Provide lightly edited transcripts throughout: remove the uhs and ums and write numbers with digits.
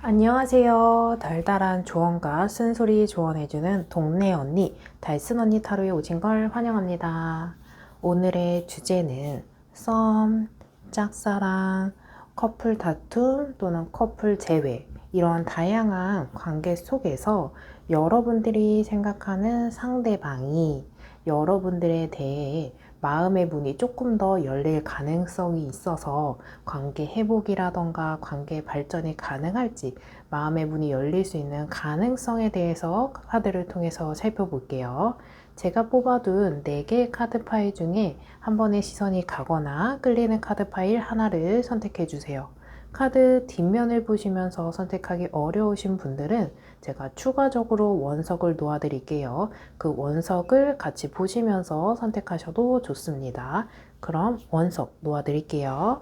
안녕하세요. 달달한 조언과 쓴소리 조언해주는 동네 언니, 달슨 언니 타로에 오신 걸 환영합니다. 오늘의 주제는 썸, 짝사랑, 커플 다툼 또는 커플 재회 이런 다양한 관계 속에서 여러분들이 생각하는 상대방이 여러분들에 대해 마음의 문이 조금 더 열릴 가능성이 있어서 관계 회복이라던가 관계 발전이 가능할지 마음의 문이 열릴 수 있는 가능성에 대해서 카드를 통해서 살펴볼게요. 제가 뽑아둔 4개의 카드 파일 중에 한 번의 시선이 가거나 끌리는 카드 파일 하나를 선택해 주세요. 카드 뒷면을 보시면서 선택하기 어려우신 분들은 제가 추가적으로 원석을 놓아드릴게요. 그 원석을 같이 보시면서 선택하셔도 좋습니다. 그럼 원석 놓아드릴게요.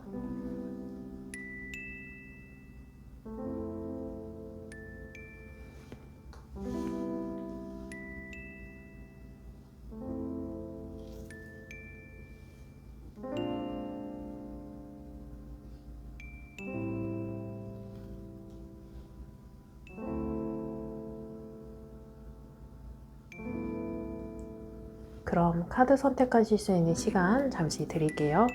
그럼 카드 선택하실 수 있는 시간 잠시 드릴게요.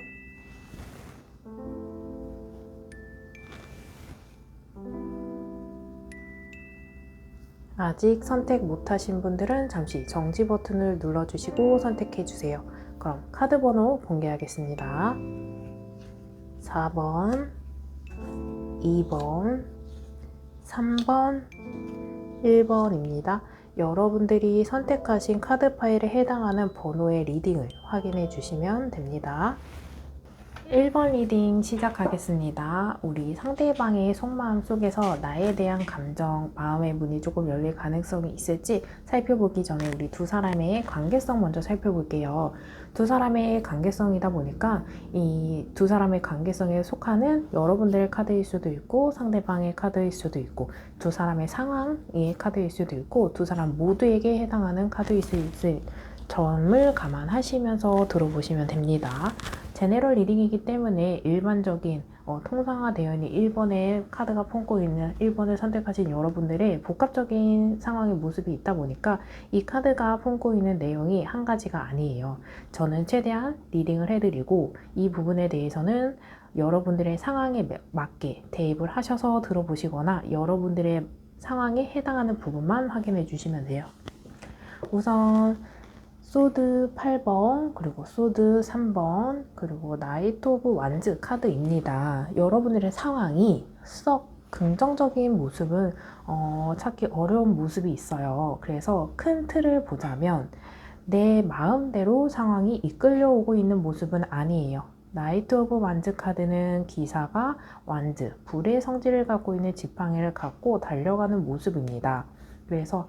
아직 선택 못하신 분들은 잠시 정지 버튼을 눌러주시고 선택해주세요. 그럼 카드 번호 공개하겠습니다. 4번, 2번, 3번, 1번입니다. 여러분들이 선택하신 카드 파일에 해당하는 번호의 리딩을 확인해 주시면 됩니다. 1번 리딩 시작하겠습니다. 우리 상대방의 속마음 속에서 나에 대한 감정, 마음의 문이 조금 열릴 가능성이 있을지 살펴보기 전에 우리 두 사람의 관계성 먼저 살펴볼게요. 두 사람의 관계성이다 보니까 이 두 사람의 관계성에 속하는 여러분들의 카드일 수도 있고 상대방의 카드일 수도 있고 두 사람의 상황의 카드일 수도 있고 두 사람 모두에게 해당하는 카드일 수 있을 점을 감안하시면서 들어보시면 됩니다. 제네럴 리딩이기 때문에 일반적인 통상화되어 있는 1번의 카드가 품고 있는 1번을 선택하신 여러분들의 복합적인 상황의 모습이 있다 보니까 이 카드가 품고 있는 내용이 한 가지가 아니에요. 저는 최대한 리딩을 해드리고 이 부분에 대해서는 여러분들의 상황에 맞게 대입을 하셔서 들어보시거나 여러분들의 상황에 해당하는 부분만 확인해 주시면 돼요. 우선 소드 8번, 그리고 소드 3번, 그리고 나이트 오브 완즈 카드입니다. 여러분들의 상황이 썩 긍정적인 모습은 찾기 어려운 모습이 있어요. 그래서 큰 틀을 보자면 내 마음대로 상황이 이끌려오고 있는 모습은 아니에요. 나이트 오브 완즈 카드는 기사가 완즈, 불의 성질을 갖고 있는 지팡이를 갖고 달려가는 모습입니다. 그래서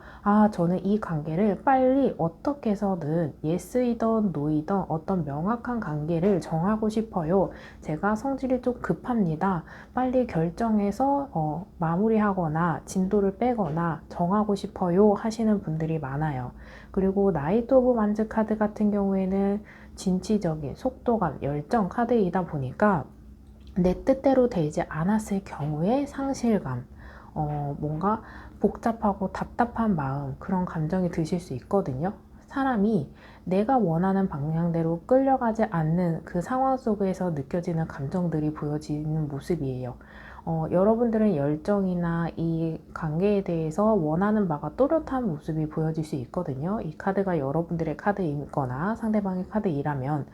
저는 이 관계를 빨리 어떻게 해서든 예스이던 노이던 어떤 명확한 관계를 정하고 싶어요. 제가 성질이 좀 급합니다. 빨리 결정해서 마무리하거나 진도를 빼거나 정하고 싶어요 하시는 분들이 많아요. 그리고 나이트 오브 만즈 카드 같은 경우에는 진취적인 속도감, 열정 카드이다 보니까 내 뜻대로 되지 않았을 경우에 상실감, 뭔가 복잡하고 답답한 마음, 그런 감정이 드실 수 있거든요. 사람이 내가 원하는 방향대로 끌려가지 않는 그 상황 속에서 느껴지는 감정들이 보여지는 모습이에요. 여러분들은 열정이나 이 관계에 대해서 원하는 바가 또렷한 모습이 보여질 수 있거든요. 이 카드가 여러분들의 카드이거나 상대방의 카드이라면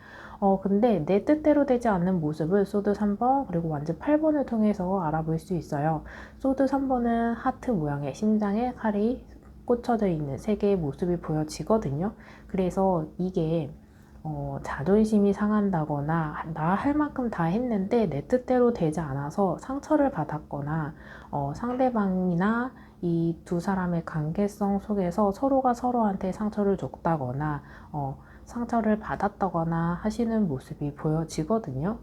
근데 내 뜻대로 되지 않는 모습을 소드 3번 그리고 완즈 8번을 통해서 알아볼 수 있어요. 소드 3번은 하트 모양의 심장에 칼이 꽂혀져 있는 세 개의 모습이 보여지거든요. 그래서 이게 자존심이 상한다거나 나 할 만큼 다 했는데 내 뜻대로 되지 않아서 상처를 받았거나 상대방이나 이 두 사람의 관계성 속에서 서로가 서로한테 상처를 줬다거나 상처를 받았다거나 하시는 모습이 보여지거든요.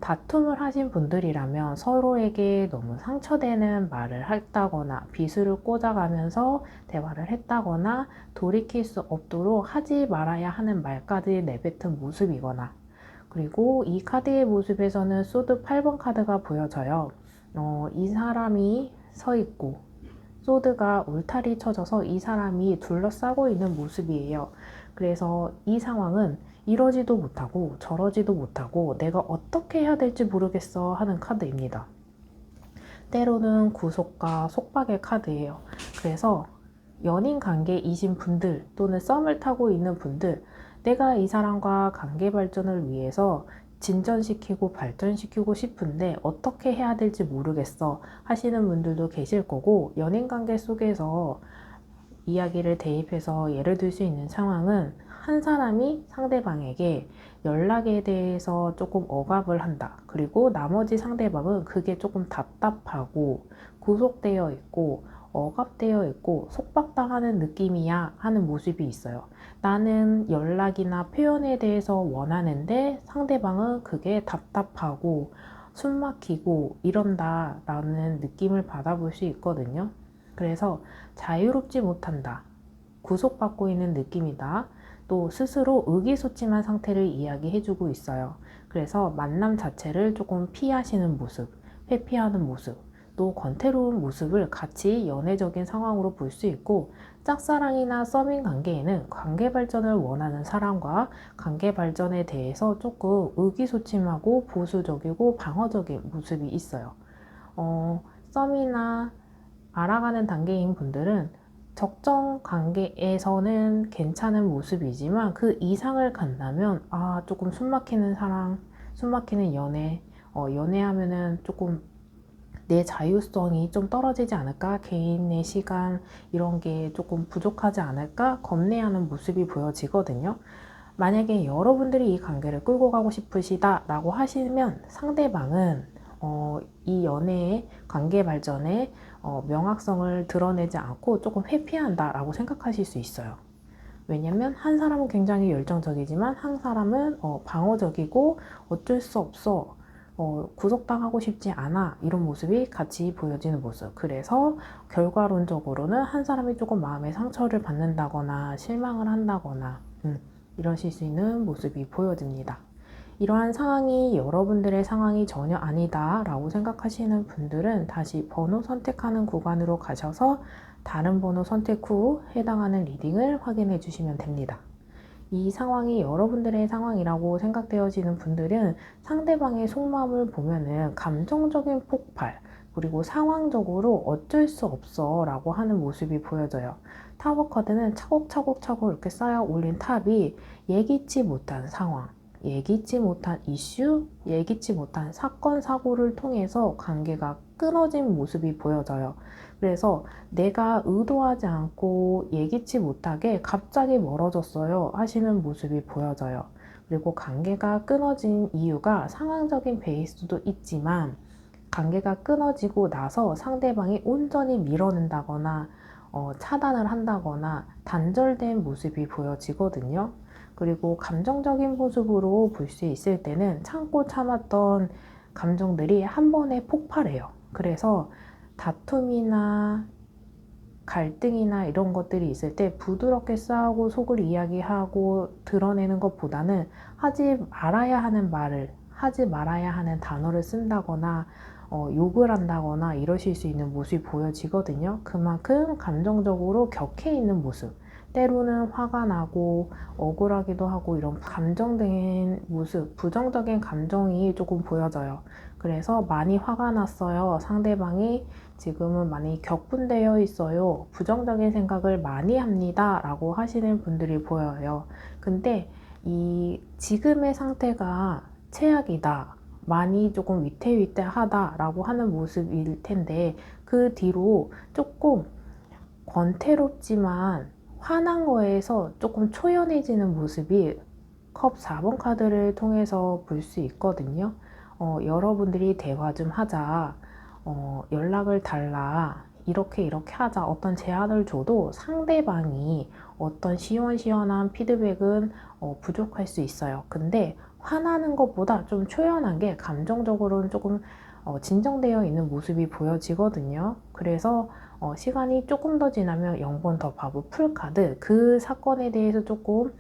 다툼을 하신 분들이라면 서로에게 너무 상처되는 말을 했다거나 비수를 꽂아가면서 대화를 했다거나 돌이킬 수 없도록 하지 말아야 하는 말까지 내뱉은 모습이거나 그리고 이 카드의 모습에서는 소드 8번 카드가 보여져요. 이 사람이 서 있고 소드가 울타리 쳐져서 이 사람이 둘러싸고 있는 모습이에요. 그래서 이 상황은 이러지도 못하고 저러지도 못하고 내가 어떻게 해야 될지 모르겠어 하는 카드입니다. 때로는 구속과 속박의 카드예요. 그래서 연인 관계이신 분들 또는 썸을 타고 있는 분들, 내가 이 사람과 관계 발전을 위해서 진전시키고 발전시키고 싶은데 어떻게 해야 될지 모르겠어 하시는 분들도 계실 거고, 연인 관계 속에서 이야기를 대입해서 예를 들 수 있는 상황은 한 사람이 상대방에게 연락에 대해서 조금 억압을 한다. 그리고 나머지 상대방은 그게 조금 답답하고 구속되어 있고 억압되어 있고 속박당하는 느낌이야 하는 모습이 있어요. 나는 연락이나 표현에 대해서 원하는데 상대방은 그게 답답하고 숨막히고 이런다 라는 느낌을 받아볼 수 있거든요. 그래서 자유롭지 못한다, 구속받고 있는 느낌이다, 또 스스로 의기소침한 상태를 이야기해주고 있어요. 그래서 만남 자체를 조금 피하시는 모습, 회피하는 모습, 또 권태로운 모습을 같이 연애적인 상황으로 볼 수 있고, 짝사랑이나 썸인 관계에는 관계 발전을 원하는 사람과 관계 발전에 대해서 조금 의기소침하고 보수적이고 방어적인 모습이 있어요. 썸이나 알아가는 단계인 분들은 적정 관계에서는 괜찮은 모습이지만 그 이상을 간다면 조금 숨막히는 사랑, 숨막히는 연애, 연애하면은 조금 내 자유성이 좀 떨어지지 않을까? 개인의 시간 이런 게 조금 부족하지 않을까? 겁내하는 모습이 보여지거든요. 만약에 여러분들이 이 관계를 끌고 가고 싶으시다 라고 하시면 상대방은 이 연애의 관계 발전에 명확성을 드러내지 않고 조금 회피한다 라고 생각하실 수 있어요. 왜냐면 한 사람은 굉장히 열정적이지만 한 사람은 방어적이고 어쩔 수 없어, 구속당하고 싶지 않아, 이런 모습이 같이 보여지는 모습. 그래서 결과론적으로는 한 사람이 조금 마음의 상처를 받는다거나 실망을 한다거나 이러실 수 있는 모습이 보여집니다. 이러한 상황이 여러분들의 상황이 전혀 아니다 라고 생각하시는 분들은 다시 번호 선택하는 구간으로 가셔서 다른 번호 선택 후 해당하는 리딩을 확인해 주시면 됩니다. 이 상황이 여러분들의 상황이라고 생각되어지는 분들은 상대방의 속마음을 보면은 감정적인 폭발, 그리고 상황적으로 어쩔 수 없어 라고 하는 모습이 보여져요. 타워 카드는 차곡차곡 이렇게 쌓여 올린 탑이 예기치 못한 상황, 예기치 못한 이슈, 예기치 못한 사건, 사고를 통해서 관계가 끊어진 모습이 보여져요. 그래서 내가 의도하지 않고 예기치 못하게 갑자기 멀어졌어요 하시는 모습이 보여져요. 그리고 관계가 끊어진 이유가 상황적인 베이스도 있지만 관계가 끊어지고 나서 상대방이 온전히 밀어낸다거나 차단을 한다거나 단절된 모습이 보여지거든요. 그리고 감정적인 모습으로 볼 수 있을 때는 참고 참았던 감정들이 한 번에 폭발해요. 그래서 다툼이나 갈등이나 이런 것들이 있을 때 부드럽게 싸우고 속을 이야기하고 드러내는 것보다는 하지 말아야 하는 말을, 하지 말아야 하는 단어를 쓴다거나 욕을 한다거나 이러실 수 있는 모습이 보여지거든요. 그만큼 감정적으로 격해 있는 모습, 때로는 화가 나고 억울하기도 하고 이런 감정된 모습, 부정적인 감정이 조금 보여져요. 그래서 많이 화가 났어요, 상대방이 지금은 많이 격분되어 있어요, 부정적인 생각을 많이 합니다 라고 하시는 분들이 보여요. 근데 이 지금의 상태가 최악이다, 많이 조금 위태위태하다 라고 하는 모습일 텐데, 그 뒤로 조금 권태롭지만 화난 거에서 조금 초연해지는 모습이 컵 4번 카드를 통해서 볼 수 있거든요. 여러분들이 대화 좀 하자, 연락을 달라, 이렇게 하자, 어떤 제안을 줘도 상대방이 어떤 시원시원한 피드백은 부족할 수 있어요. 근데 화나는 것보다 좀 초연한 게 감정적으로는 조금 진정되어 있는 모습이 보여지거든요. 그래서 시간이 조금 더 지나면 0번 더 바보 풀카드, 그 사건에 대해서 조금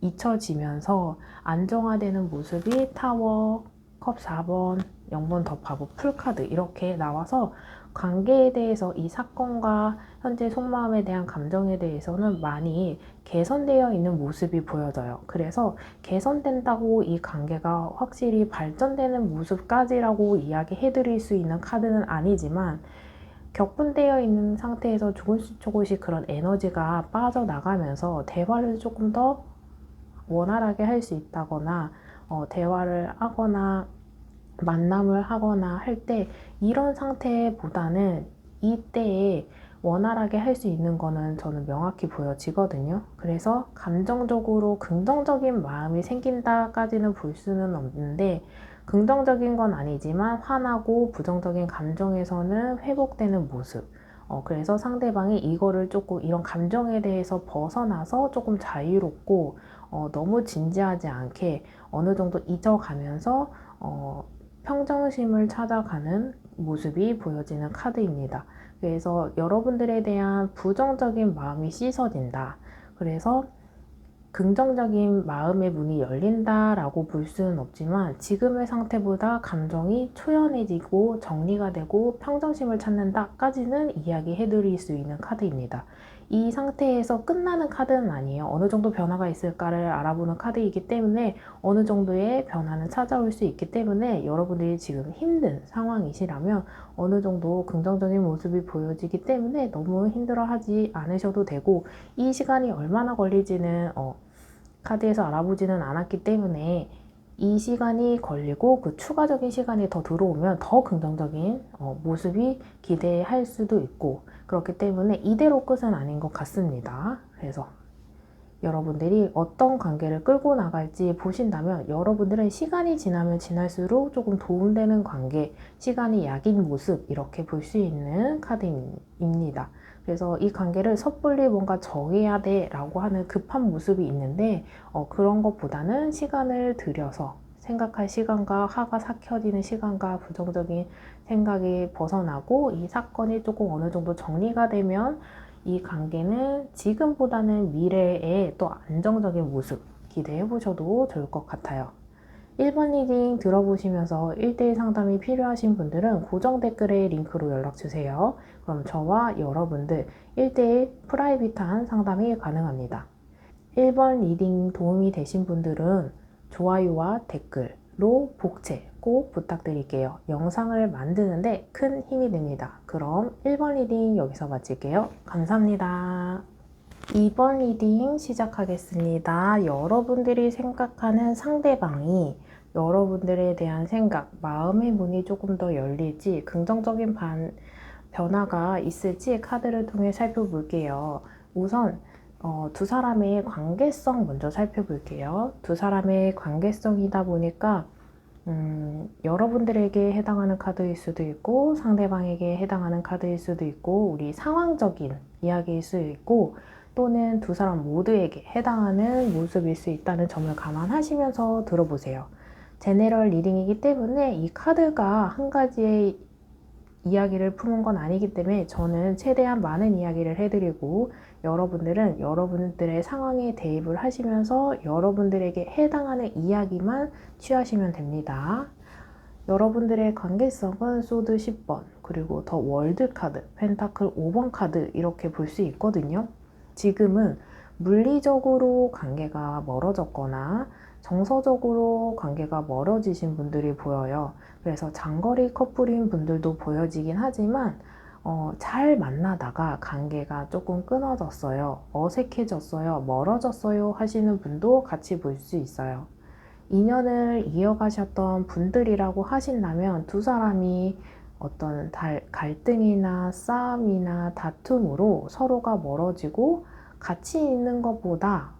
잊혀지면서 안정화되는 모습이 타워, 컵 4번, 0번 더 바보 풀카드 이렇게 나와서 관계에 대해서 이 사건과 현재 속마음에 대한 감정에 대해서는 많이 개선되어 있는 모습이 보여져요. 그래서 개선된다고 이 관계가 확실히 발전되는 모습까지라고 이야기해 드릴 수 있는 카드는 아니지만 격분되어 있는 상태에서 조금씩 그런 에너지가 빠져나가면서 대화를 조금 더 원활하게 할 수 있다거나 대화를 하거나 만남을 하거나 할 때 이런 상태보다는 이때에 원활하게 할 수 있는 거는 저는 명확히 보여지거든요. 그래서 감정적으로 긍정적인 마음이 생긴다까지는 볼 수는 없는데 긍정적인 건 아니지만 화나고 부정적인 감정에서는 회복되는 모습. 그래서 상대방이 이거를 조금 이런 감정에 대해서 벗어나서 조금 자유롭고 너무 진지하지 않게 어느 정도 잊어가면서 평정심을 찾아가는 모습이 보여지는 카드입니다. 그래서 여러분들에 대한 부정적인 마음이 씻어진다. 그래서 긍정적인 마음의 문이 열린다라고 볼 수는 없지만 지금의 상태보다 감정이 초연해지고 정리가 되고 평정심을 찾는다까지는 이야기해 드릴 수 있는 카드입니다. 이 상태에서 끝나는 카드는 아니에요. 어느 정도 변화가 있을까를 알아보는 카드이기 때문에 어느 정도의 변화는 찾아올 수 있기 때문에 여러분들이 지금 힘든 상황이시라면 어느 정도 긍정적인 모습이 보여지기 때문에 너무 힘들어하지 않으셔도 되고 이 시간이 얼마나 걸릴지는 카드에서 알아보지는 않았기 때문에 이 시간이 걸리고 그 추가적인 시간이 더 들어오면 더 긍정적인 모습이 기대할 수도 있고 그렇기 때문에 이대로 끝은 아닌 것 같습니다. 그래서 여러분들이 어떤 관계를 끌고 나갈지 보신다면 여러분들은 시간이 지나면 지날수록 조금 도움되는 관계, 시간이 약인 모습 이렇게 볼 수 있는 카드입니다. 그래서 이 관계를 섣불리 뭔가 정해야 돼 라고 하는 급한 모습이 있는데 그런 것보다는 시간을 들여서 생각할 시간과 화가 삭혀지는 시간과 부정적인 생각이 벗어나고 이 사건이 조금 어느 정도 정리가 되면 이 관계는 지금보다는 미래에 또 안정적인 모습 기대해 보셔도 좋을 것 같아요. 1번 리딩 들어보시면서 1대1 상담이 필요하신 분들은 고정 댓글에 링크로 연락주세요. 그럼 저와 여러분들 1대1 프라이빗한 상담이 가능합니다. 1번 리딩 도움이 되신 분들은 좋아요와 댓글로 복채 꼭 부탁드릴게요. 영상을 만드는데 큰 힘이 됩니다. 그럼 1번 리딩 여기서 마칠게요. 감사합니다. 2번 리딩 시작하겠습니다. 여러분들이 생각하는 상대방이 여러분들에 대한 생각, 마음의 문이 조금 더 열릴지 긍정적인 변화가 있을지 카드를 통해 살펴볼게요. 우선 두 사람의 관계성 먼저 살펴볼게요. 두 사람의 관계성이다 보니까 여러분들에게 해당하는 카드일 수도 있고 상대방에게 해당하는 카드일 수도 있고 우리 상황적인 이야기일 수 있고 또는 두 사람 모두에게 해당하는 모습일 수 있다는 점을 감안하시면서 들어보세요. 제네럴 리딩이기 때문에 이 카드가 한 가지의 이야기를 푸는 건 아니기 때문에 저는 최대한 많은 이야기를 해드리고 여러분들은 여러분들의 상황에 대입을 하시면서 여러분들에게 해당하는 이야기만 취하시면 됩니다. 여러분들의 관계성은 소드 10번 그리고 더 월드 카드, 펜타클 5번 카드 이렇게 볼 수 있거든요. 지금은 물리적으로 관계가 멀어졌거나 정서적으로 관계가 멀어지신 분들이 보여요. 그래서 장거리 커플인 분들도 보여지긴 하지만 잘 만나다가 관계가 조금 끊어졌어요. 어색해졌어요. 멀어졌어요 하시는 분도 같이 볼 수 있어요. 인연을 이어가셨던 분들이라고 하신다면 두 사람이 어떤 갈등이나 싸움이나 다툼으로 서로가 멀어지고 같이 있는 것보다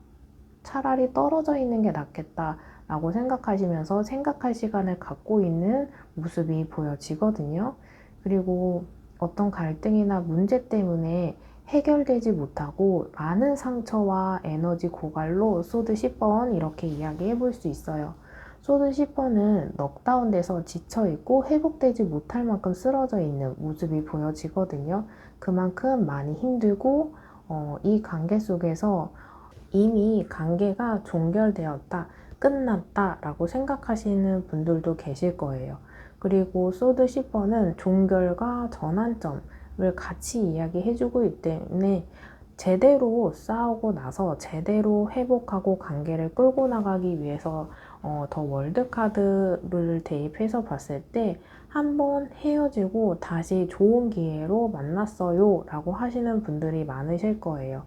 차라리 떨어져 있는 게 낫겠다라고 생각하시면서 생각할 시간을 갖고 있는 모습이 보여지거든요. 그리고 어떤 갈등이나 문제 때문에 해결되지 못하고 많은 상처와 에너지 고갈로 소드 10번 이렇게 이야기해 볼 수 있어요. 소드 10번은 넉다운돼서 지쳐있고 회복되지 못할 만큼 쓰러져 있는 모습이 보여지거든요. 그만큼 많이 힘들고 이 관계 속에서 이미 관계가 종결되었다. 끝났다 라고 생각하시는 분들도 계실 거예요. 그리고 소드 10번은 종결과 전환점을 같이 이야기해주고 있기 때문에 제대로 싸우고 나서 제대로 회복하고 관계를 끌고 나가기 위해서 더 월드카드를 대입해서 봤을 때 한번 헤어지고 다시 좋은 기회로 만났어요 라고 하시는 분들이 많으실 거예요.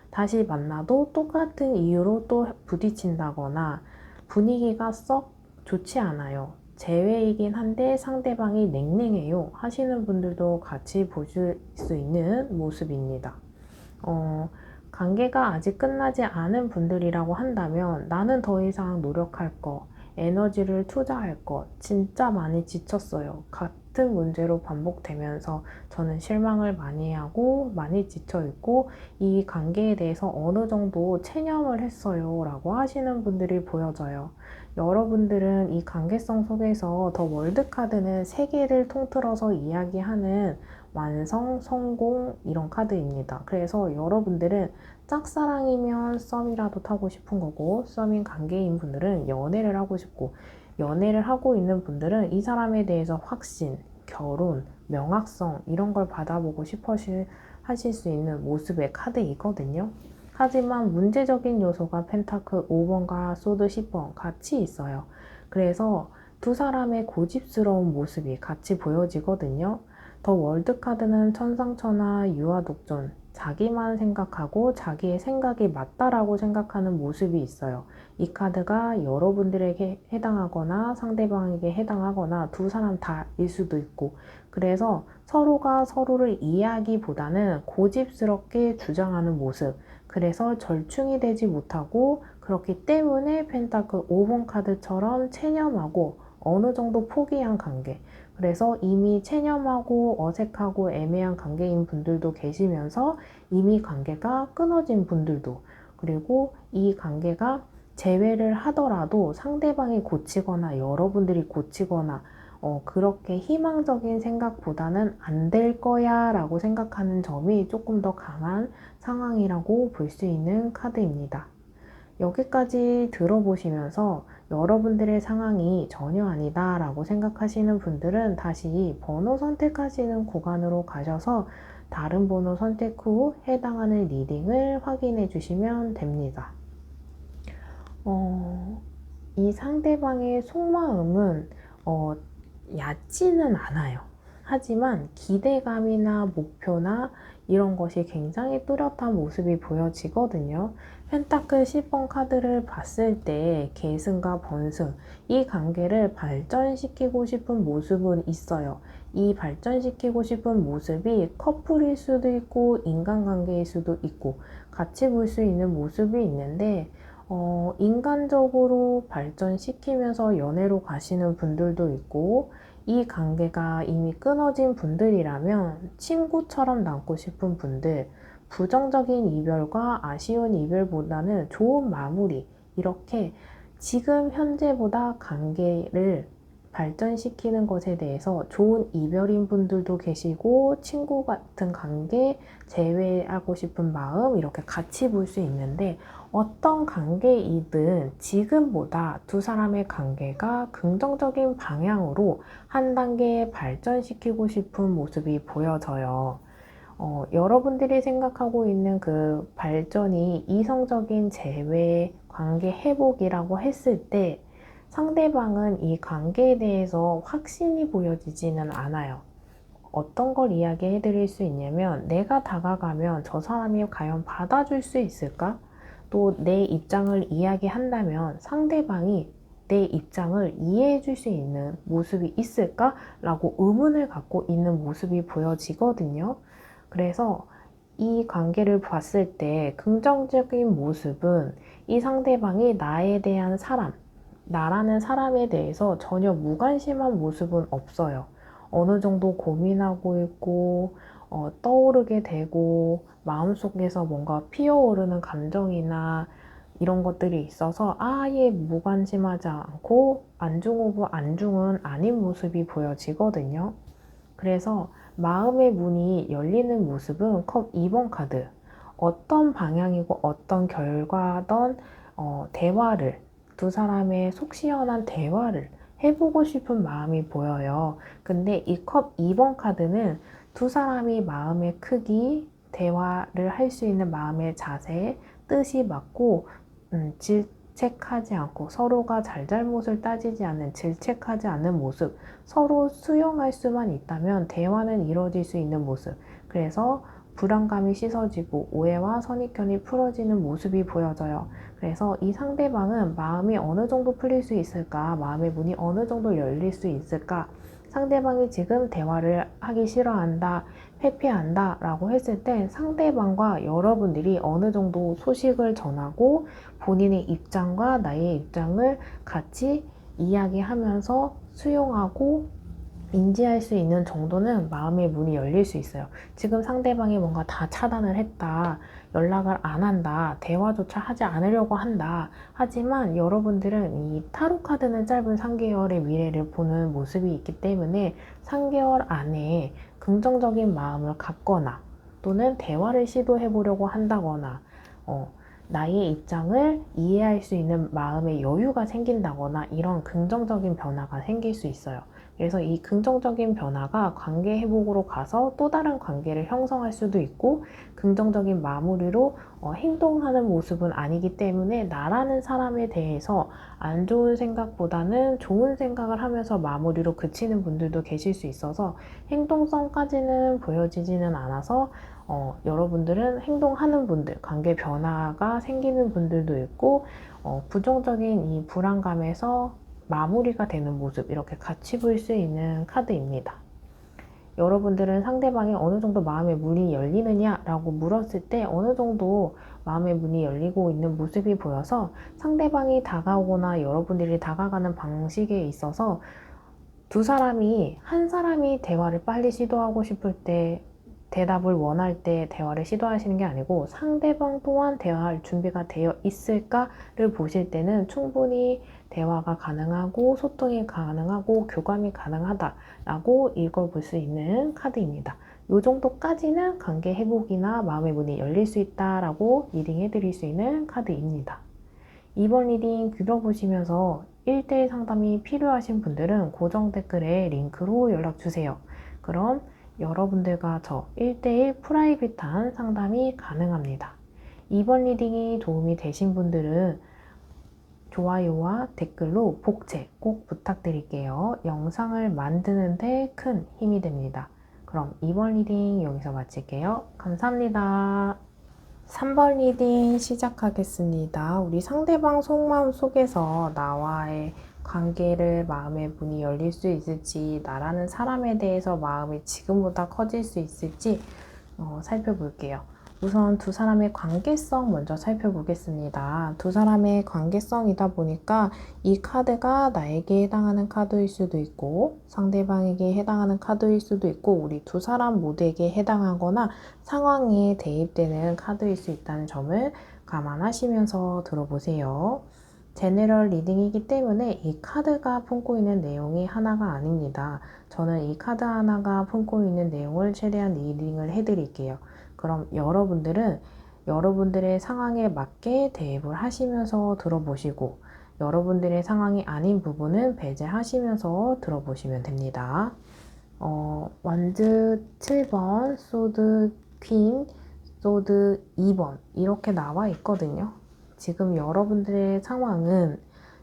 다시 만나도 똑같은 이유로 또 부딪힌다거나 분위기가 썩 좋지 않아요. 재회이긴 한데 상대방이 냉랭해요 하시는 분들도 같이 보실 수 있는 모습입니다. 관계가 아직 끝나지 않은 분들이라고 한다면 나는 더 이상 노력할 거, 에너지를 투자할 것 진짜 많이 지쳤어요. 같은 문제로 반복되면서 저는 실망을 많이 하고 많이 지쳐있고 이 관계에 대해서 어느 정도 체념을 했어요 라고 하시는 분들이 보여져요. 여러분들은 이 관계성 속에서 더 월드카드는 세계를 통틀어서 이야기하는 완성, 성공 이런 카드입니다. 그래서 여러분들은 짝사랑이면 썸이라도 타고 싶은 거고 썸인 관계인 분들은 연애를 하고 싶고 연애를 하고 있는 분들은 이 사람에 대해서 확신, 결혼, 명확성 이런 걸 받아보고 싶어 하실 수 있는 모습의 카드이거든요. 하지만 문제적인 요소가 펜타클 5번과 소드 10번 같이 있어요. 그래서 두 사람의 고집스러운 모습이 같이 보여지거든요. 더 월드카드는 천상천하 유아독존, 자기만 생각하고 자기의 생각이 맞다라고 생각하는 모습이 있어요. 이 카드가 여러분들에게 해당하거나 상대방에게 해당하거나 두 사람 다일 수도 있고 그래서 서로가 서로를 이해하기보다는 고집스럽게 주장하는 모습 그래서 절충이 되지 못하고 그렇기 때문에 펜타클 5번 카드처럼 체념하고 어느 정도 포기한 관계 그래서 이미 체념하고 어색하고 애매한 관계인 분들도 계시면서 이미 관계가 끊어진 분들도 그리고 이 관계가 재회를 하더라도 상대방이 고치거나 여러분들이 고치거나 그렇게 희망적인 생각보다는 안 될 거야 라고 생각하는 점이 조금 더 강한 상황이라고 볼 수 있는 카드입니다. 여기까지 들어보시면서 여러분들의 상황이 전혀 아니다 라고 생각하시는 분들은 다시 번호 선택하시는 구간으로 가셔서 다른 번호 선택 후 해당하는 리딩을 확인해 주시면 됩니다. 이 상대방의 속마음은 얕지는 않아요. 하지만 기대감이나 목표나 이런 것이 굉장히 뚜렷한 모습이 보여지거든요. 펜타클 10번 카드를 봤을 때 계승과 번승, 이 관계를 발전시키고 싶은 모습은 있어요. 이 발전시키고 싶은 모습이 커플일 수도 있고 인간관계일 수도 있고 같이 볼 수 있는 모습이 있는데 인간적으로 발전시키면서 연애로 가시는 분들도 있고 이 관계가 이미 끊어진 분들이라면 친구처럼 남고 싶은 분들, 부정적인 이별과 아쉬운 이별보다는 좋은 마무리, 이렇게 지금 현재보다 관계를 발전시키는 것에 대해서 좋은 이별인 분들도 계시고 친구 같은 관계 재회하고 싶은 마음 이렇게 같이 볼 수 있는데 어떤 관계이든 지금보다 두 사람의 관계가 긍정적인 방향으로 한 단계 발전시키고 싶은 모습이 보여져요. 여러분들이 생각하고 있는 그 발전이 이성적인 재회, 관계 회복이라고 했을 때 상대방은 이 관계에 대해서 확신이 보여지지는 않아요. 어떤 걸 이야기해 드릴 수 있냐면 내가 다가가면 저 사람이 과연 받아줄 수 있을까? 또 내 입장을 이야기한다면 상대방이 내 입장을 이해해 줄 수 있는 모습이 있을까? 라고 의문을 갖고 있는 모습이 보여지거든요. 그래서 이 관계를 봤을 때 긍정적인 모습은 이 상대방이 나에 대한 사람, 나라는 사람에 대해서 전혀 무관심한 모습은 없어요. 어느 정도 고민하고 있고 떠오르게 되고 마음속에서 뭔가 피어오르는 감정이나 이런 것들이 있어서 아예 무관심하지 않고 안중후부 안중은 아닌 모습이 보여지거든요. 그래서 마음의 문이 열리는 모습은 컵 2번 카드 어떤 방향이고 어떤 결과든 대화를 두 사람의 속 시원한 대화를 해보고 싶은 마음이 보여요. 근데 이 컵 2번 카드는 두 사람이 마음의 크기, 대화를 할 수 있는 마음의 자세, 뜻이 맞고 질책하지 않고 서로가 잘잘못을 따지지 않는 질책하지 않는 모습, 서로 수용할 수만 있다면 대화는 이루어질 수 있는 모습. 그래서 불안감이 씻어지고 오해와 선입견이 풀어지는 모습이 보여져요. 그래서 이 상대방은 마음이 어느 정도 풀릴 수 있을까? 마음의 문이 어느 정도 열릴 수 있을까? 상대방이 지금 대화를 하기 싫어한다, 회피한다 라고 했을 때 상대방과 여러분들이 어느 정도 소식을 전하고 본인의 입장과 나의 입장을 같이 이야기하면서 수용하고 인지할 수 있는 정도는 마음의 문이 열릴 수 있어요. 지금 상대방이 뭔가 다 차단을 했다, 연락을 안 한다, 대화조차 하지 않으려고 한다. 하지만 여러분들은 이 타로 카드는 짧은 3개월의 미래를 보는 모습이 있기 때문에 3개월 안에 긍정적인 마음을 갖거나 또는 대화를 시도해 보려고 한다거나 나의 입장을 이해할 수 있는 마음의 여유가 생긴다거나 이런 긍정적인 변화가 생길 수 있어요. 그래서 이 긍정적인 변화가 관계 회복으로 가서 또 다른 관계를 형성할 수도 있고 긍정적인 마무리로 행동하는 모습은 아니기 때문에 나라는 사람에 대해서 안 좋은 생각보다는 좋은 생각을 하면서 마무리로 그치는 분들도 계실 수 있어서 행동성까지는 보여지지는 않아서 여러분들은 행동하는 분들, 관계 변화가 생기는 분들도 있고 부정적인 이 불안감에서 마무리가 되는 모습, 이렇게 같이 볼 수 있는 카드입니다. 여러분들은 상대방이 어느 정도 마음의 문이 열리느냐라고 물었을 때 어느 정도 마음의 문이 열리고 있는 모습이 보여서 상대방이 다가오거나 여러분들이 다가가는 방식에 있어서 두 사람이, 한 사람이 대화를 빨리 시도하고 싶을 때, 대답을 원할 때 대화를 시도하시는 게 아니고 상대방 또한 대화할 준비가 되어 있을까를 보실 때는 충분히 대화가 가능하고 소통이 가능하고 교감이 가능하다라고 읽어볼 수 있는 카드입니다. 이 정도까지는 관계 회복이나 마음의 문이 열릴 수 있다라고 리딩해 드릴 수 있는 카드입니다. 이번 리딩 들어보시면서 1대1 상담이 필요하신 분들은 고정 댓글에 링크로 연락주세요. 그럼 여러분들과 저 1대1 프라이빗한 상담이 가능합니다. 이번 리딩이 도움이 되신 분들은 좋아요와 댓글로 복제 꼭 부탁드릴게요. 영상을 만드는데 큰 힘이 됩니다. 그럼 이번 리딩 여기서 마칠게요. 감사합니다. 3번 리딩 시작하겠습니다. 우리 상대방 속마음 속에서 나와의 관계를 마음의 문이 열릴 수 있을지, 나라는 사람에 대해서 마음이 지금보다 커질 수 있을지 살펴볼게요. 우선 두 사람의 관계성 먼저 살펴보겠습니다. 두 사람의 관계성이다 보니까 이 카드가 나에게 해당하는 카드일 수도 있고 상대방에게 해당하는 카드일 수도 있고 우리 두 사람 모두에게 해당하거나 상황에 대입되는 카드일 수 있다는 점을 감안하시면서 들어보세요. 제너럴 리딩이기 때문에 이 카드가 품고 있는 내용이 하나가 아닙니다. 저는 이 카드 하나가 품고 있는 내용을 최대한 리딩을 해드릴게요. 그럼 여러분들은 여러분들의 상황에 맞게 대입을 하시면서 들어보시고 여러분들의 상황이 아닌 부분은 배제하시면서 들어보시면 됩니다. 완즈 7번, 소드 퀸, 소드 2번 이렇게 나와 있거든요. 지금 여러분들의 상황은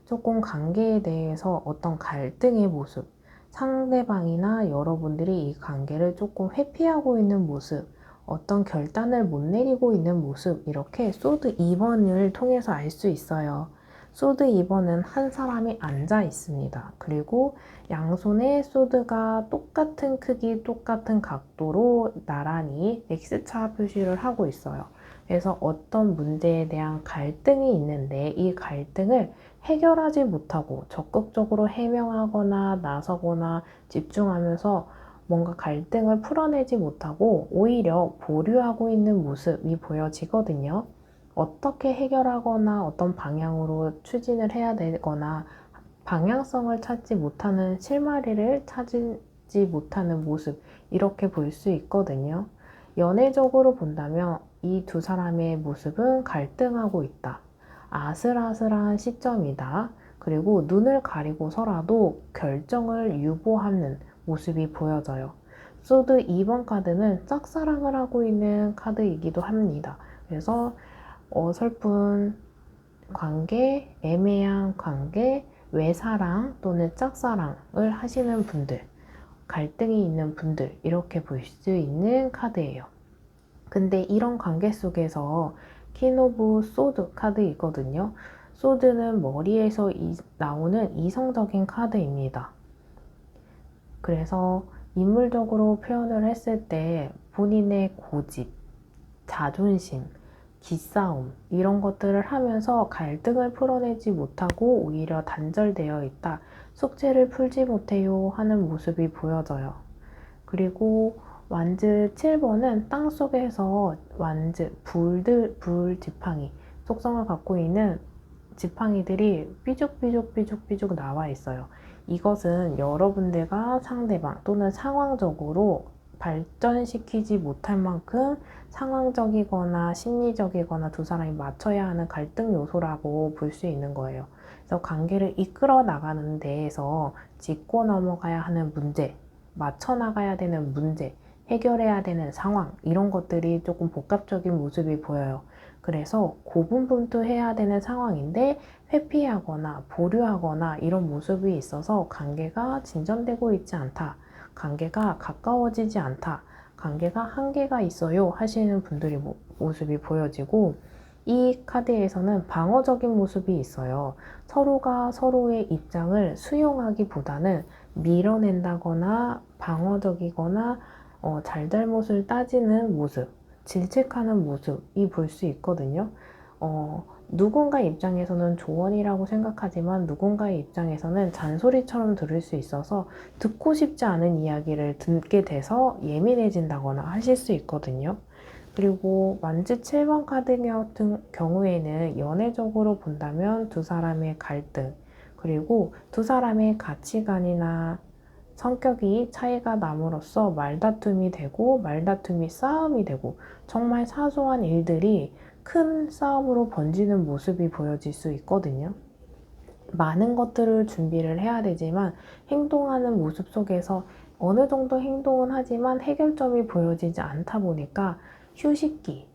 조금 관계에 대해서 어떤 갈등의 모습, 상대방이나 여러분들이 이 관계를 조금 회피하고 있는 모습, 어떤 결단을 못 내리고 있는 모습, 이렇게 소드 2번을 통해서 알 수 있어요. 소드 2번은 한 사람이 앉아 있습니다. 그리고 양손에 소드가 똑같은 크기, 똑같은 각도로 나란히 X자 표시를 하고 있어요. 그래서 어떤 문제에 대한 갈등이 있는데 이 갈등을 해결하지 못하고 적극적으로 해명하거나 나서거나 집중하면서 뭔가 갈등을 풀어내지 못하고 오히려 보류하고 있는 모습이 보여지거든요. 어떻게 해결하거나 어떤 방향으로 추진을 해야 되거나 방향성을 찾지 못하는 실마리를 찾지 못하는 모습, 이렇게 볼 수 있거든요. 연애적으로 본다면 이 두 사람의 모습은 갈등하고 있다. 아슬아슬한 시점이다. 그리고 눈을 가리고서라도 결정을 유보하는 모습이 보여져요. 소드 2번 카드는 짝사랑을 하고 있는 카드이기도 합니다. 그래서 어설픈 관계, 애매한 관계, 외사랑 또는 짝사랑을 하시는 분들, 갈등이 있는 분들, 이렇게 볼 수 있는 카드예요. 근데 이런 관계 속에서 퀸 오브 소드 카드이거든요. 소드는 머리에서 나오는 이성적인 카드입니다. 그래서 인물적으로 표현을 했을 때 본인의 고집, 자존심, 기싸움 이런 것들을 하면서 갈등을 풀어내지 못하고 오히려 단절되어 있다. 숙제를 풀지 못해요 하는 모습이 보여져요. 그리고 완즈 7번은 땅속에서 완즈, 불 지팡이, 속성을 갖고 있는 지팡이들이 삐죽삐죽 나와 있어요. 이것은 여러분들과 상대방 또는 상황적으로 발전시키지 못할 만큼 상황적이거나 심리적이거나 두 사람이 맞춰야 하는 갈등 요소라고 볼 수 있는 거예요. 그래서 관계를 이끌어 나가는 데에서 짚고 넘어가야 하는 문제, 맞춰 나가야 되는 문제, 해결해야 되는 상황, 이런 것들이 조금 복합적인 모습이 보여요. 그래서 고분분투해야 되는 상황인데 회피하거나 보류하거나 이런 모습이 있어서 관계가 진전되고 있지 않다. 관계가 가까워지지 않다. 관계가 한계가 있어요 하시는 분들이 모습이 보여지고, 이 카드에서는 방어적인 모습이 있어요. 서로가 서로의 입장을 수용하기보다는 밀어낸다거나 방어적이거나 잘잘못을 따지는 모습, 질책하는 모습이 볼 수 있거든요. 누군가 입장에서는 조언이라고 생각하지만 누군가의 입장에서는 잔소리처럼 들을 수 있어서 듣고 싶지 않은 이야기를 듣게 돼서 예민해진다거나 하실 수 있거든요. 그리고 만지 7번 카드 같은 경우에는 연애적으로 본다면 두 사람의 갈등, 그리고 두 사람의 가치관이나 성격이 차이가 남으로써 말다툼이 되고 말다툼이 싸움이 되고 정말 사소한 일들이 큰 싸움으로 번지는 모습이 보여질 수 있거든요. 많은 것들을 준비를 해야 되지만 행동하는 모습 속에서 어느 정도 행동은 하지만 해결점이 보여지지 않다 보니까 휴식기,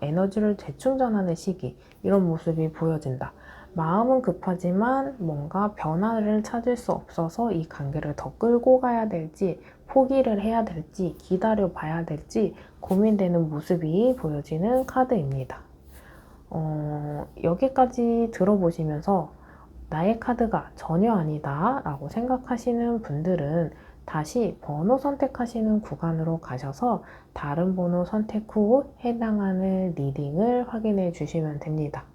에너지를 재충전하는 시기, 이런 모습이 보여진다. 마음은 급하지만 뭔가 변화를 찾을 수 없어서 이 관계를 더 끌고 가야 될지 포기를 해야 될지 기다려 봐야 될지 고민되는 모습이 보여지는 카드입니다. 여기까지 들어보시면서 나의 카드가 전혀 아니다 라고 생각하시는 분들은 다시 번호 선택하시는 구간으로 가셔서 다른 번호 선택 후 해당하는 리딩을 확인해 주시면 됩니다.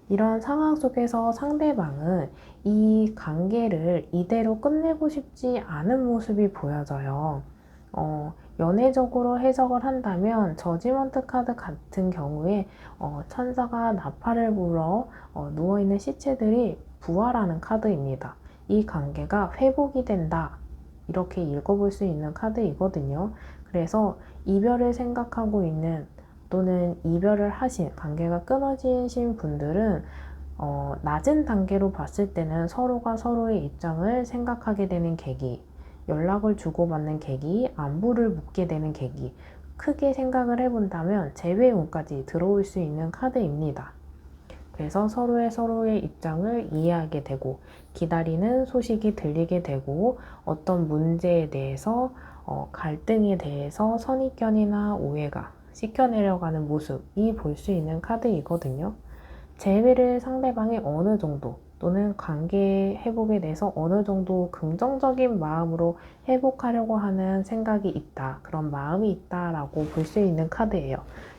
이런 상황 속에서 상대방은 이 관계를 이대로 끝내고 싶지 않은 모습이 보여져요. 연애적으로 해석을 한다면 저지먼트 카드 같은 경우에 천사가 나팔을 불어 누워있는 시체들이 부활하는 카드입니다. 이 관계가 회복이 된다, 이렇게 읽어볼 수 있는 카드이거든요. 그래서 이별을 생각하고 있는 또는 이별을 하신, 관계가 끊어지신 분들은 낮은 단계로 봤을 때는 서로가 서로의 입장을 생각하게 되는 계기, 연락을 주고받는 계기, 안부를 묻게 되는 계기, 크게 생각을 해본다면 재회운까지 들어올 수 있는 카드입니다. 그래서 서로의 입장을 이해하게 되고 기다리는 소식이 들리게 되고 어떤 문제에 대해서 갈등에 대해서 선입견이나 오해가 씻겨내려가는 모습이 볼 수 있는 카드이거든요. 재회를 상대방이 어느 정도 또는 관계 회복에 대해서 어느 정도 긍정적인 마음으로 회복하려고 하는 생각이 있다, 그런 마음이 있다라고 볼 수 있는 카드예요.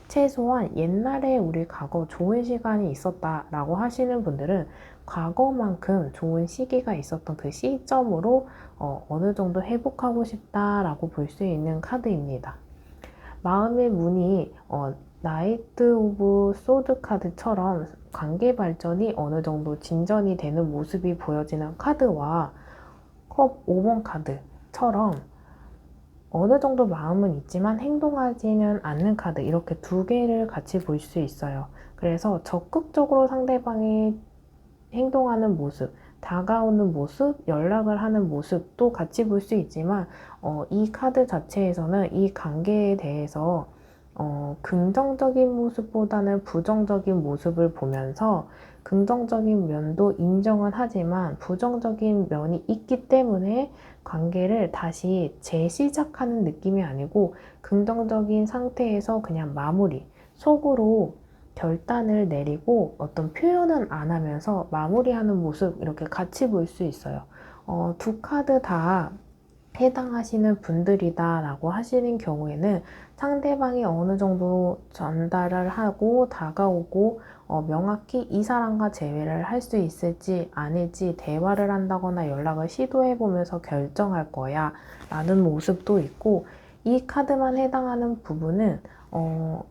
최소한 옛날에 우리 과거 좋은 시간이 있었다라고 하시는 분들은 과거만큼 좋은 시기가 있었던 그 시점으로 어느 정도 회복하고 싶다라고 볼 수 있는 카드입니다. 마음의 문이 나이트 오브 소드 카드처럼 관계 발전이 어느 정도 진전이 되는 모습이 보여지는 카드와 컵 5번 카드처럼 어느 정도 마음은 있지만 행동하지는 않는 카드, 이렇게 두 개를 같이 볼 수 있어요. 그래서 적극적으로 상대방이 행동하는 모습, 다가오는 모습, 연락을 하는 모습도 같이 볼 수 있지만 이 카드 자체에서는 이 관계에 대해서 긍정적인 모습보다는 부정적인 모습을 보면서 긍정적인 면도 인정은 하지만 부정적인 면이 있기 때문에 관계를 다시 재시작하는 느낌이 아니고 긍정적인 상태에서 그냥 마무리, 속으로 결단을 내리고 어떤 표현은 안 하면서 마무리하는 모습, 이렇게 같이 볼 수 있어요. 두 카드 다 해당하시는 분들이다 라고 하시는 경우에는 상대방이 어느 정도 전달을 하고 다가오고 명확히 이 사람과 재회를 할 수 있을지 아닐지 대화를 한다거나 연락을 시도해 보면서 결정할 거야 라는 모습도 있고, 이 카드만 해당하는 부분은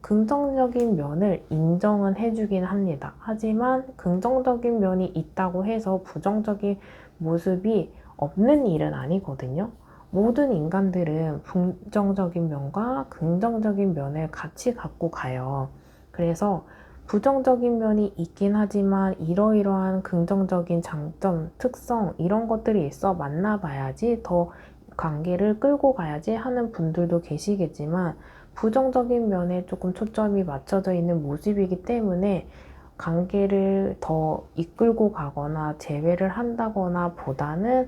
긍정적인 면을 인정은 해주긴 합니다. 하지만 긍정적인 면이 있다고 해서 부정적인 모습이 없는 일은 아니거든요. 모든 인간들은 부정적인 면과 긍정적인 면을 같이 갖고 가요. 그래서 부정적인 면이 있긴 하지만 이러이러한 긍정적인 장점, 특성, 이런 것들이 있어 만나봐야지, 더 관계를 끌고 가야지 하는 분들도 계시겠지만, 부정적인 면에 조금 초점이 맞춰져 있는 모습이기 때문에 관계를 더 이끌고 가거나 재회를 한다거나 보다는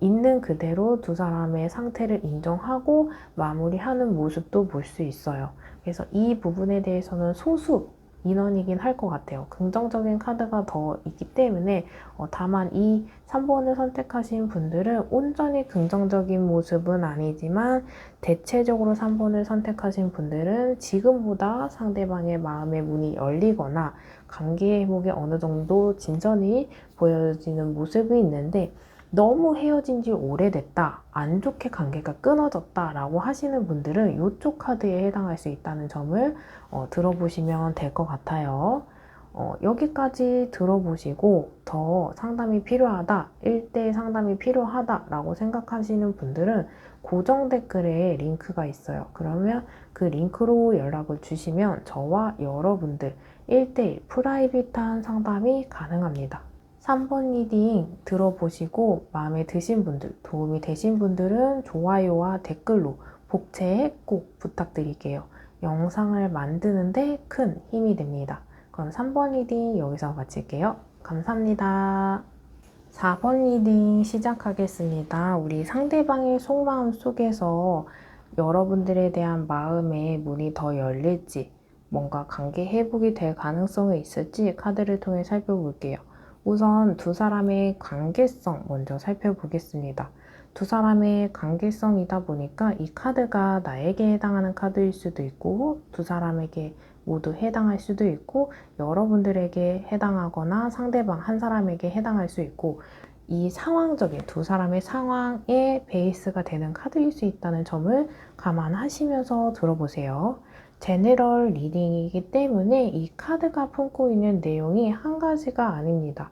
있는 그대로 두 사람의 상태를 인정하고 마무리하는 모습도 볼 수 있어요. 그래서 이 부분에 대해서는 소수 인원이긴 할 것 같아요. 긍정적인 카드가 더 있기 때문에 다만 이 3번을 선택하신 분들은 온전히 긍정적인 모습은 아니지만 대체적으로 3번을 선택하신 분들은 지금보다 상대방의 마음의 문이 열리거나 관계 회복에 어느 정도 진전이 보여지는 모습이 있는데, 너무 헤어진 지 오래됐다, 안 좋게 관계가 끊어졌다 라고 하시는 분들은 이쪽 카드에 해당할 수 있다는 점을 들어보시면 될 것 같아요. 여기까지 들어보시고 더 상담이 필요하다, 1대1 상담이 필요하다 라고 생각하시는 분들은 고정 댓글에 링크가 있어요. 그러면 그 링크로 연락을 주시면 저와 여러분들 1대1 프라이빗한 상담이 가능합니다. 3번 리딩 들어보시고 마음에 드신 분들, 도움이 되신 분들은 좋아요와 댓글로 복채 꼭 부탁드릴게요. 영상을 만드는데 큰 힘이 됩니다. 그럼 3번 리딩 여기서 마칠게요. 감사합니다. 4번 리딩 시작하겠습니다. 우리 상대방의 속마음 속에서 여러분들에 대한 마음의 문이 더 열릴지, 뭔가 관계 회복이 될 가능성이 있을지 카드를 통해 살펴볼게요. 우선 두 사람의 관계성 먼저 살펴보겠습니다. 두 사람의 관계성이다 보니까 이 카드가 나에게 해당하는 카드일 수도 있고, 두 사람에게 모두 해당할 수도 있고, 여러분들에게 해당하거나 상대방 한 사람에게 해당할 수 있고, 이 상황적인 두 사람의 상황의 베이스가 되는 카드일 수 있다는 점을 감안하시면서 들어보세요. 제너럴 리딩이기 때문에 이 카드가 품고 있는 내용이 한 가지가 아닙니다.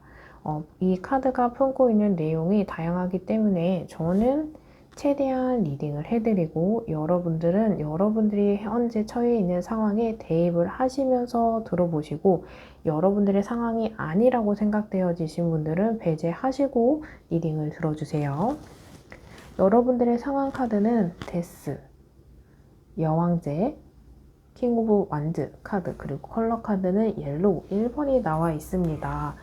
이 카드가 품고 있는 내용이 다양하기 때문에 저는 최대한 리딩을 해드리고, 여러분들은 여러분들이 현재 처해 있는 상황에 대입을 하시면서 들어보시고, 여러분들의 상황이 아니라고 생각되어지신 분들은 배제하시고 리딩을 들어주세요. 여러분들의 상황 카드는 데스, 여왕제, 킹 오브 완즈 카드, 그리고 컬러 카드는 옐로우 1번이 나와 있습니다.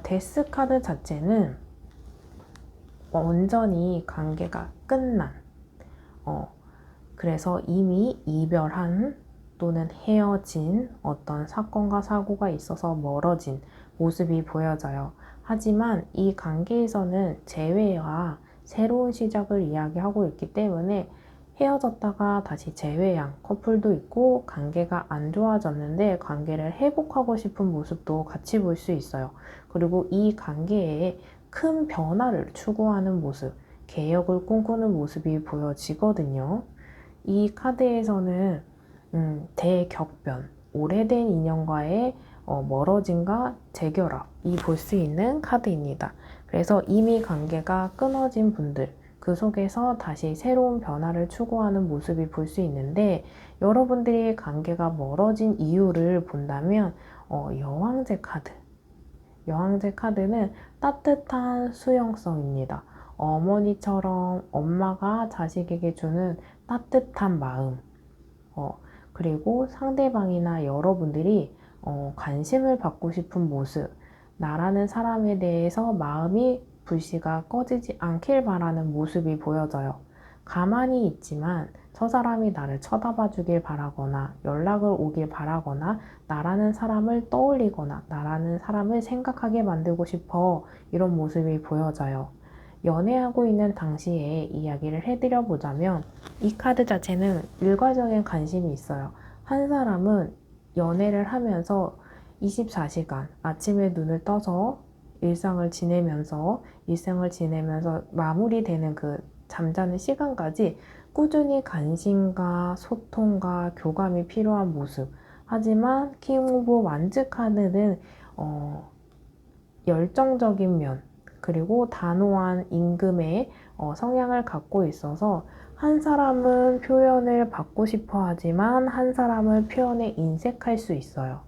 데스 카드 자체는 완전히 관계가 끝난, 그래서 이미 이별한 또는 헤어진 어떤 사건과 사고가 있어서 멀어진 모습이 보여져요. 하지만 이 관계에서는 재회와 새로운 시작을 이야기하고 있기 때문에 헤어졌다가 다시 재회한 커플도 있고, 관계가 안 좋아졌는데 관계를 회복하고 싶은 모습도 같이 볼 수 있어요. 그리고 이 관계에 큰 변화를 추구하는 모습, 개혁을 꿈꾸는 모습이 보여지거든요. 이 카드에서는 대격변, 오래된 인연과의 멀어짐과 재결합이 볼 수 있는 카드입니다. 그래서 이미 관계가 끊어진 분들, 그 속에서 다시 새로운 변화를 추구하는 모습이 볼 수 있는데, 여러분들이 관계가 멀어진 이유를 본다면 여왕제 카드. 여왕제 카드는 따뜻한 수용성입니다. 어머니처럼 엄마가 자식에게 주는 따뜻한 마음, 그리고 상대방이나 여러분들이 관심을 받고 싶은 모습, 나라는 사람에 대해서 마음이 불씨가 꺼지지 않길 바라는 모습이 보여져요. 가만히 있지만 저 사람이 나를 쳐다봐 주길 바라거나 연락을 오길 바라거나 나라는 사람을 떠올리거나 나라는 사람을 생각하게 만들고 싶어, 이런 모습이 보여져요. 연애하고 있는 당시에 이야기를 해드려 보자면 이 카드 자체는 일괄적인 관심이 있어요. 한 사람은 연애를 하면서 24시간 아침에 눈을 떠서 일상을 지내면서 마무리되는 그 잠자는 시간까지 꾸준히 관심과 소통과 교감이 필요한 모습. 하지만 킹 오브 완즈 카드는 열정적인 면, 그리고 단호한 임금의 성향을 갖고 있어서 한 사람은 표현을 받고 싶어 하지만 한 사람은 표현에 인색할 수 있어요.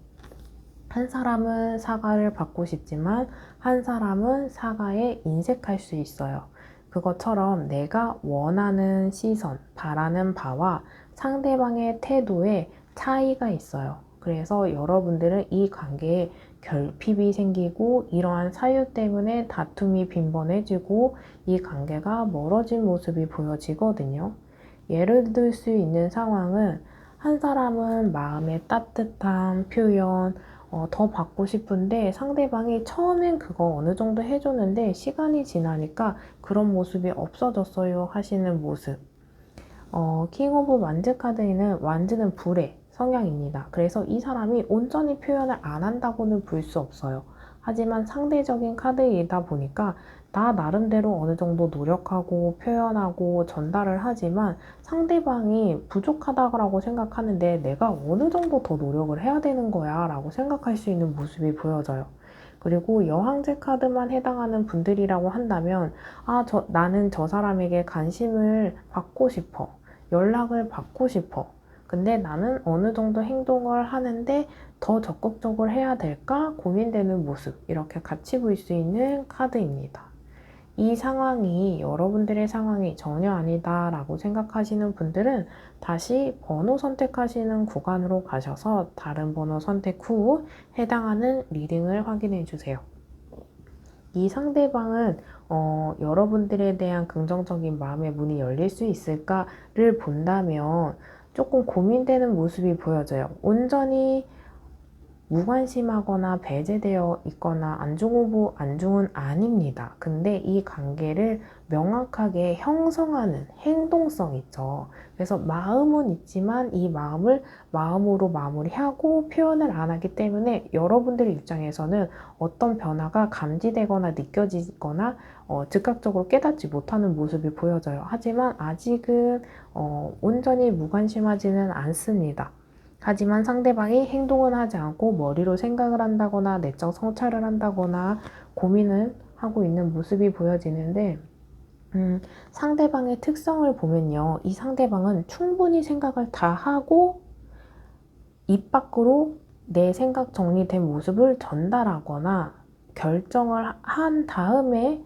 한 사람은 사과를 받고 싶지만 한 사람은 사과에 인색할 수 있어요. 그것처럼 내가 원하는 시선, 바라는 바와 상대방의 태도에 차이가 있어요. 그래서 여러분들은 이 관계에 결핍이 생기고 이러한 사유 때문에 다툼이 빈번해지고 이 관계가 멀어진 모습이 보여지거든요. 예를 들 수 있는 상황은 한 사람은 마음의 따뜻한 표현, 더 받고 싶은데 상대방이 처음엔 그거 어느 정도 해줬는데 시간이 지나니까 그런 모습이 없어졌어요 하시는 모습. 킹 오브 완즈 카드에는 완즈는 불의 성향입니다. 그래서 이 사람이 온전히 표현을 안 한다고는 볼 수 없어요. 하지만 상대적인 카드이다 보니까 나 나름대로 어느 정도 노력하고 표현하고 전달을 하지만 상대방이 부족하다고 생각하는데 내가 어느 정도 더 노력을 해야 되는 거야 라고 생각할 수 있는 모습이 보여져요. 그리고 여왕제 카드만 해당하는 분들이라고 한다면 나는 저 사람에게 관심을 받고 싶어. 연락을 받고 싶어. 근데 나는 어느 정도 행동을 하는데 더 적극적으로 해야 될까 고민되는 모습, 이렇게 같이 볼 수 있는 카드입니다. 이 상황이 여러분들의 상황이 전혀 아니다 라고 생각하시는 분들은 다시 번호 선택하시는 구간으로 가셔서 다른 번호 선택 후 해당하는 리딩을 확인해 주세요. 이 상대방은 여러분들에 대한 긍정적인 마음의 문이 열릴 수 있을까를 본다면 조금 고민되는 모습이 보여져요. 온전히 무관심하거나 배제되어 있거나 안중은 아닙니다. 근데 이 관계를 명확하게 형성하는 행동성 있죠. 그래서 마음은 있지만 이 마음을 마음으로 마무리하고 표현을 안 하기 때문에 여러분들의 입장에서는 어떤 변화가 감지되거나 느껴지거나 즉각적으로 깨닫지 못하는 모습이 보여져요. 하지만 아직은 온전히 무관심하지는 않습니다. 하지만 상대방이 행동을 하지 않고 머리로 생각을 한다거나 내적 성찰을 한다거나 고민을 하고 있는 모습이 보여지는데, 상대방의 특성을 보면요. 이 상대방은 충분히 생각을 다 하고 입 밖으로 내 생각 정리된 모습을 전달하거나 결정을 한 다음에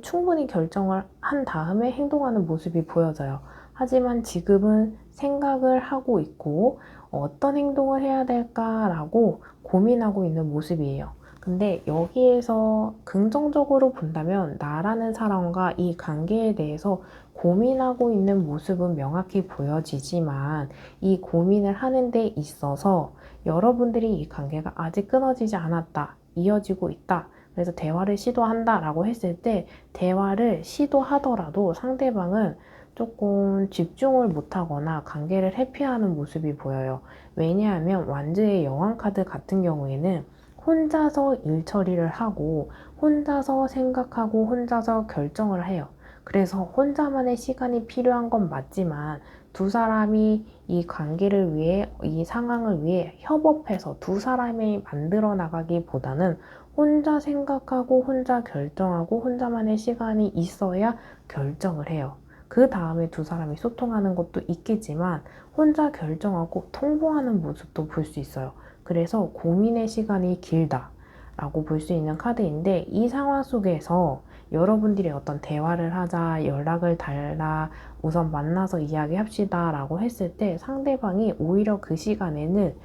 충분히 결정을 한 다음에 행동하는 모습이 보여져요. 하지만 지금은 생각을 하고 있고 어떤 행동을 해야 될까라고 고민하고 있는 모습이에요. 근데 여기에서 긍정적으로 본다면 나라는 사람과 이 관계에 대해서 고민하고 있는 모습은 명확히 보여지지만 이 고민을 하는 데 있어서 여러분들이 이 관계가 아직 끊어지지 않았다, 이어지고 있다, 그래서 대화를 시도한다 라고 했을 때 대화를 시도하더라도 상대방은 조금 집중을 못하거나 관계를 회피하는 모습이 보여요. 왜냐하면 완즈의 여왕 카드 같은 경우에는 혼자서 일 처리를 하고 혼자서 생각하고 혼자서 결정을 해요. 그래서 혼자만의 시간이 필요한 건 맞지만 두 사람이 이 관계를 위해, 이 상황을 위해 협업해서 두 사람이 만들어 나가기보다는 혼자 생각하고 혼자 결정하고 혼자만의 시간이 있어야 결정을 해요. 그 다음에 두 사람이 소통하는 것도 있겠지만 혼자 결정하고 통보하는 모습도 볼 수 있어요. 그래서 고민의 시간이 길다 라고 볼 수 있는 카드인데, 이 상황 속에서 여러분들이 어떤 대화를 하자, 연락을 달라, 우선 만나서 이야기합시다 라고 했을 때 상대방이 오히려 그 시간에는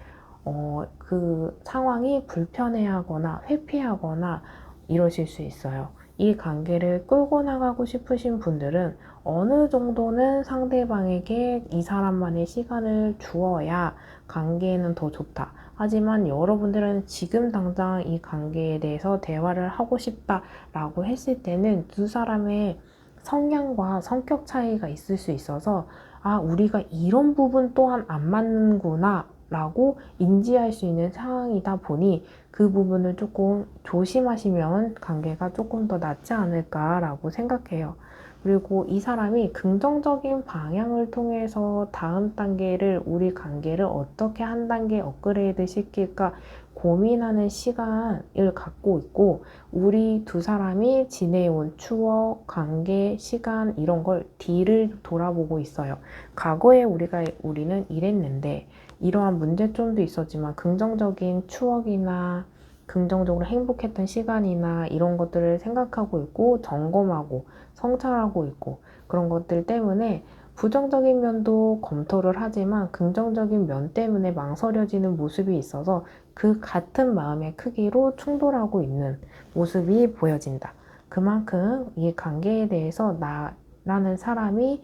그 상황이 불편해하거나 회피하거나 이러실 수 있어요. 이 관계를 끌고 나가고 싶으신 분들은 어느 정도는 상대방에게 이 사람만의 시간을 주어야 관계에는 더 좋다. 하지만 여러분들은 지금 당장 이 관계에 대해서 대화를 하고 싶다라고 했을 때는 두 사람의 성향과 성격 차이가 있을 수 있어서, 아, 우리가 이런 부분 또한 안 맞는구나 라고 인지할 수 있는 상황이다 보니 그 부분을 조금 조심하시면 관계가 조금 더 낫지 않을까라고 생각해요. 그리고 이 사람이 긍정적인 방향을 통해서 다음 단계를, 우리 관계를 어떻게 한 단계 업그레이드 시킬까 고민하는 시간을 갖고 있고, 우리 두 사람이 지내온 추억, 관계, 시간 이런 걸 뒤를 돌아보고 있어요. 과거에 우리는 이랬는데 이러한 문제점도 있었지만 긍정적인 추억이나 긍정적으로 행복했던 시간이나 이런 것들을 생각하고 있고 점검하고 성찰하고 있고, 그런 것들 때문에 부정적인 면도 검토를 하지만 긍정적인 면 때문에 망설여지는 모습이 있어서 그 같은 마음의 크기로 충돌하고 있는 모습이 보여진다. 그만큼 이 관계에 대해서 나라는 사람이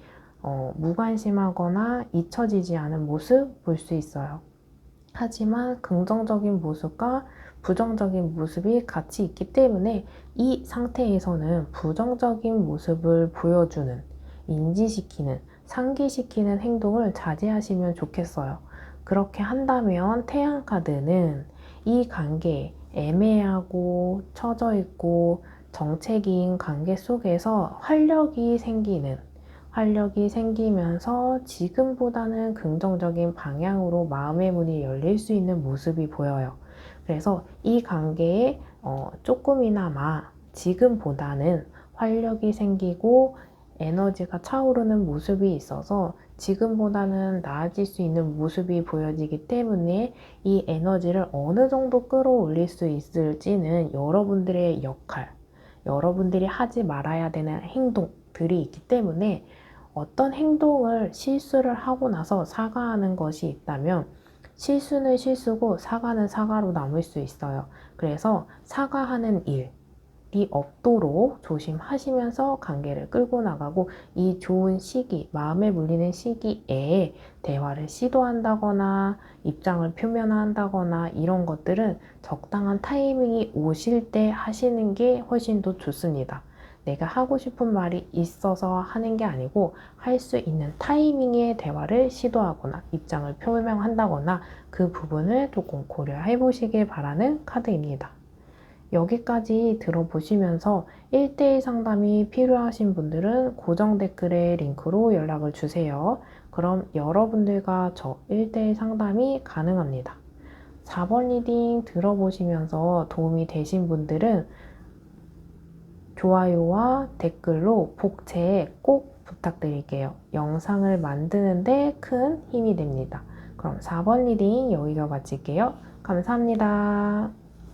무관심하거나 잊혀지지 않은 모습 볼 수 있어요. 하지만 긍정적인 모습과 부정적인 모습이 같이 있기 때문에 이 상태에서는 부정적인 모습을 보여주는, 인지시키는, 상기시키는 행동을 자제하시면 좋겠어요. 그렇게 한다면 태양카드는 이 관계, 애매하고 처져 있고 정체기인 관계 속에서 활력이 생기면서 지금보다는 긍정적인 방향으로 마음의 문이 열릴 수 있는 모습이 보여요. 그래서 이 관계에 조금이나마 지금보다는 활력이 생기고 에너지가 차오르는 모습이 있어서 지금보다는 나아질 수 있는 모습이 보여지기 때문에 이 에너지를 어느 정도 끌어올릴 수 있을지는 여러분들의 역할, 여러분들이 하지 말아야 되는 행동들이 있기 때문에, 어떤 행동을 실수를 하고 나서 사과하는 것이 있다면 실수는 실수고 사과는 사과로 남을 수 있어요. 그래서 사과하는 일이 없도록 조심하시면서 관계를 끌고 나가고, 이 좋은 시기, 마음에 물리는 시기에 대화를 시도한다거나 입장을 표명한다거나 이런 것들은 적당한 타이밍이 오실 때 하시는 게 훨씬 더 좋습니다. 내가 하고 싶은 말이 있어서 하는 게 아니고 할 수 있는 타이밍에 대화를 시도하거나 입장을 표명한다거나 그 부분을 조금 고려해 보시길 바라는 카드입니다. 여기까지 들어보시면서 1대1 상담이 필요하신 분들은 고정 댓글에 링크로 연락을 주세요. 그럼 여러분들과 저 1대1 상담이 가능합니다. 4번 리딩 들어보시면서 도움이 되신 분들은 좋아요와 댓글로 복채 꼭 부탁드릴게요. 영상을 만드는데 큰 힘이 됩니다. 그럼 4번 리딩 여기서 마칠게요. 감사합니다.